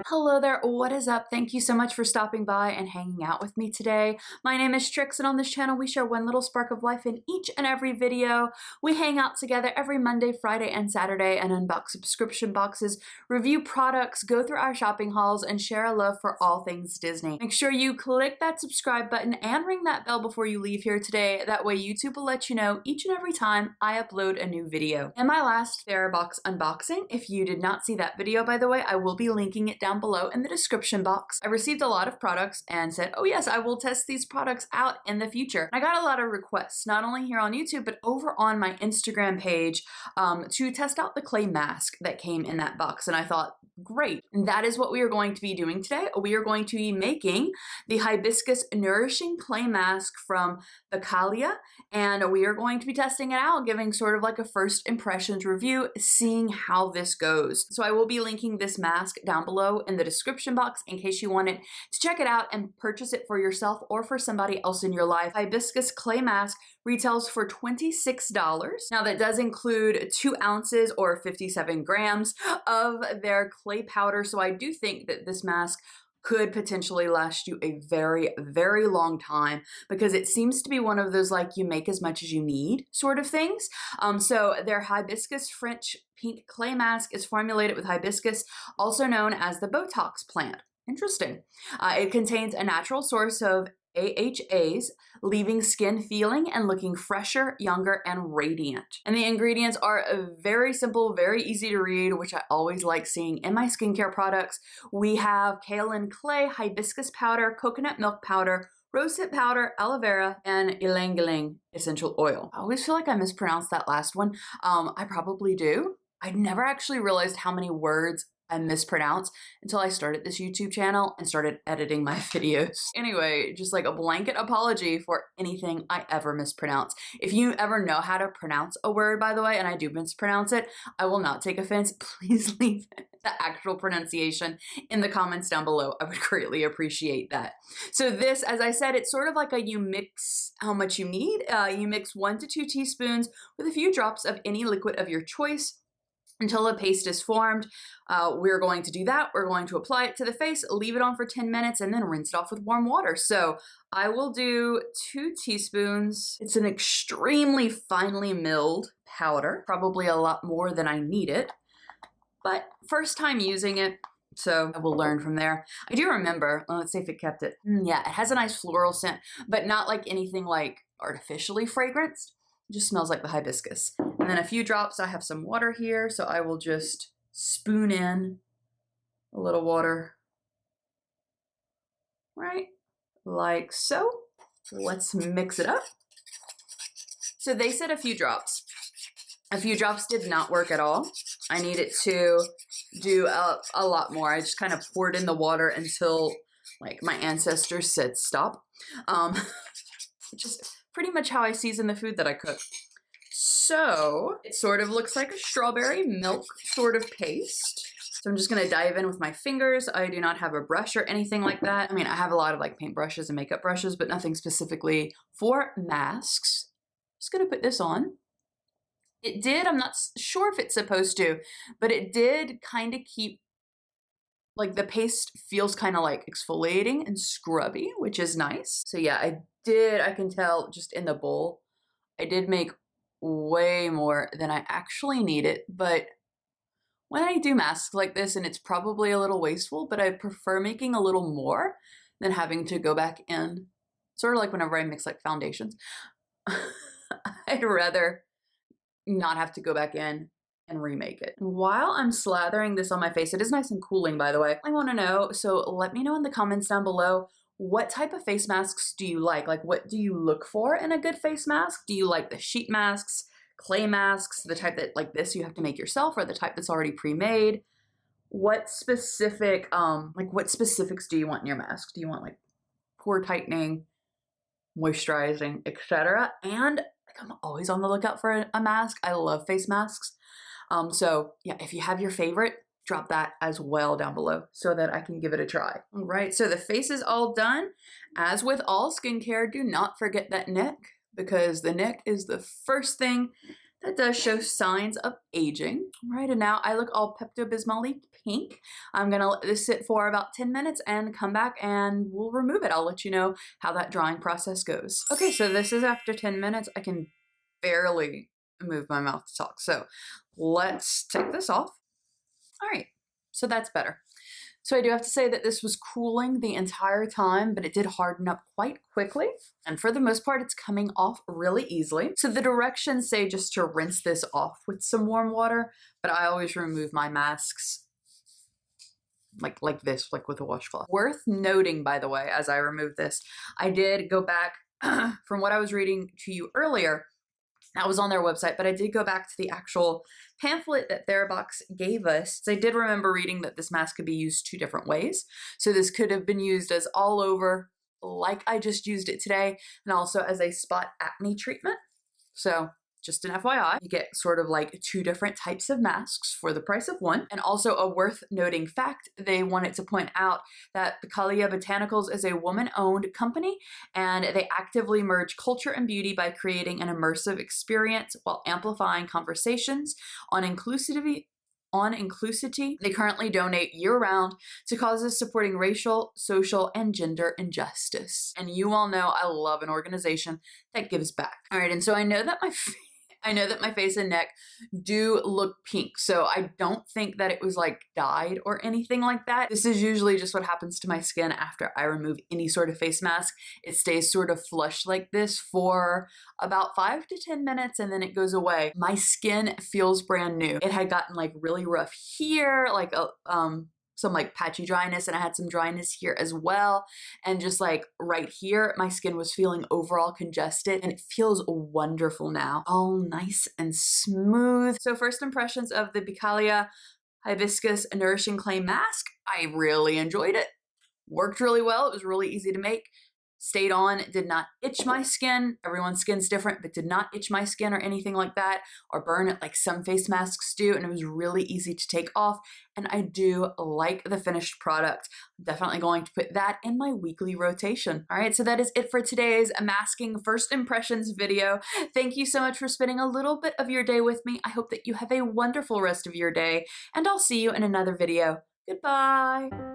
Hello there, what is up? Thank you so much for stopping by and hanging out with me today. My name is Trix, and on this channel we share one little spark of life in each and every video. We hang out together every Monday, Friday, and Saturday and unbox subscription boxes, review products, go through our shopping hauls, and share a love for all things Disney. Make sure you click that subscribe button and ring that bell before you leave here today. That way YouTube will let you know each and every time I upload a new video. In my last Fairy box unboxing, if you did not see that video, by the way, I will be linking it down below in the description box. I received a lot of products and said, oh yes, I will test these products out in the future. I got a lot of requests, not only here on YouTube, but over on my Instagram page to test out the clay mask that came in that box. And I thought, great. And that is what we are going to be doing today. We are going to be making the Hibiscus Nourishing Clay Mask from Becalia, and we are going to be testing it out, giving sort of like a first impressions review, seeing how this goes. So I will be linking this mask down below in the description box in case you wanted to check it out and purchase it for yourself or for somebody else in your life. Hibiscus Clay Mask retails for $26. Now that does include 2 ounces or 57 grams of their clay powder. So I do think that this mask could potentially last you a very, very long time because it seems to be one of those like you make as much as you need sort of things. So their hibiscus French pink clay mask is formulated with hibiscus, also known as the Botox plant. Interesting. It contains a natural source of AHAs, leaving skin feeling and looking fresher, younger, and radiant. And the ingredients are very simple, very easy to read, which I always like seeing in my skincare products. We have kaolin clay, hibiscus powder, coconut milk powder, rosehip powder, aloe vera, and ylang ylang essential oil. I always feel like I mispronounced that last one. I probably do. I never actually realized how many words I mispronounced until I started this YouTube channel and started editing my videos. Anyway, just like a blanket apology for anything I ever mispronounce. If you ever know how to pronounce a word, by the way, and I do mispronounce it, I will not take offense. Please leave the actual pronunciation in the comments down below. I would greatly appreciate that. So this, as I said, it's sort of like you mix how much you need. You mix 1 to 2 teaspoons with a few drops of any liquid of your choice until a paste is formed. We're going to do that. We're going to apply it to the face, leave it on for 10 minutes, and then rinse it off with warm water. So I will do 2 teaspoons. It's an extremely finely milled powder, probably a lot more than I need it, but first time using it, so I will learn from there. I do remember, well, let's see if it kept it. Yeah, it has a nice floral scent, but not like anything like artificially fragranced. It just smells like the hibiscus. And then a few drops. I have some water here, so I will just spoon in a little water, right? Like so. Let's mix it up. So they said a few drops. A few drops did not work at all. I needed to do a lot more. I just kind of poured in the water until like my ancestors said stop. Which is pretty much how I season the food that I cook. So it sort of looks like a strawberry milk sort of paste. So I'm just gonna dive in with my fingers. I do not have a brush or anything like that. I mean, I have a lot of like paint brushes and makeup brushes, but nothing specifically for masks. Just gonna put this on. It did, I'm not sure if it's supposed to, but it did kind of keep, like the paste feels kind of like exfoliating and scrubby, which is nice. So yeah, I can tell just in the bowl, I did make way more than I actually needed, but when I do masks like this, and it's probably a little wasteful, but I prefer making a little more than having to go back in. Sort of like whenever I mix like foundations. I'd rather not have to go back in and remake it. While I'm slathering this on my face, it is nice and cooling, by the way. I want to know, so let me know in the comments down below, what type of face masks do you like? Like, what do you look for in a good face mask? Do you like the sheet masks, clay masks, the type that like this you have to make yourself, or the type that's already pre-made? What specific, what specifics do you want in your mask? Do you want like pore tightening, moisturizing, etc.? And like, I'm always on the lookout for a mask. I love face masks. So yeah, if you have your favorite, drop that as well down below so that I can give it a try. All right, so the face is all done. As with all skincare, do not forget that neck, because the neck is the first thing That does show signs of aging. All right, and now I look all Pepto-Bismol pink. I'm gonna let this sit for about 10 minutes and come back and we'll remove it. I'll let you know how that drying process goes. Okay, so this is after 10 minutes. I can barely move my mouth to talk. So let's take this off. All right, so that's better. So I do have to say that this was cooling the entire time, but it did harden up quite quickly. And for the most part, it's coming off really easily. So the directions say just to rinse this off with some warm water, but I always remove my masks like this, like with a washcloth. Worth noting, by the way, as I remove this, I did go back from what I was reading to you earlier. That was on their website, but I did go back to the actual pamphlet that TheraBox gave us. So I did remember reading that this mask could be used 2 different ways. So this could have been used as all over, like I just used it today, and also as a spot acne treatment. So just an FYI, you get sort of like 2 different types of masks for the price of 1. And also a worth noting fact, they wanted to point out that Becalia Botanicals is a woman-owned company, and they actively merge culture and beauty by creating an immersive experience while amplifying conversations on inclusivity. They currently donate year-round to causes supporting racial, social, and gender injustice. And you all know I love an organization that gives back. All right, and so I know that my face and neck do look pink, so I don't think that it was like dyed or anything like that. This is usually just what happens to my skin after I remove any sort of face mask. It stays sort of flush like this for about 5 to 10 minutes and then it goes away. My skin feels brand new. It had gotten like really rough here, like some like patchy dryness, and I had some dryness here as well. And just like right here, my skin was feeling overall congested and it feels wonderful now. All nice and smooth. So first impressions of the Becalia Hibiscus Nourishing Clay Mask. I really enjoyed it. Worked really well. It was really easy to make. Stayed on, did not itch my skin. Everyone's skin's different, but did not itch my skin or anything like that, or burn it like some face masks do, and it was really easy to take off, and I do like the finished product. I'm definitely going to put that in my weekly rotation. All right, so that is it for today's masking first impressions video. Thank you so much for spending a little bit of your day with me. I hope that you have a wonderful rest of your day, and I'll see you in another video. Goodbye.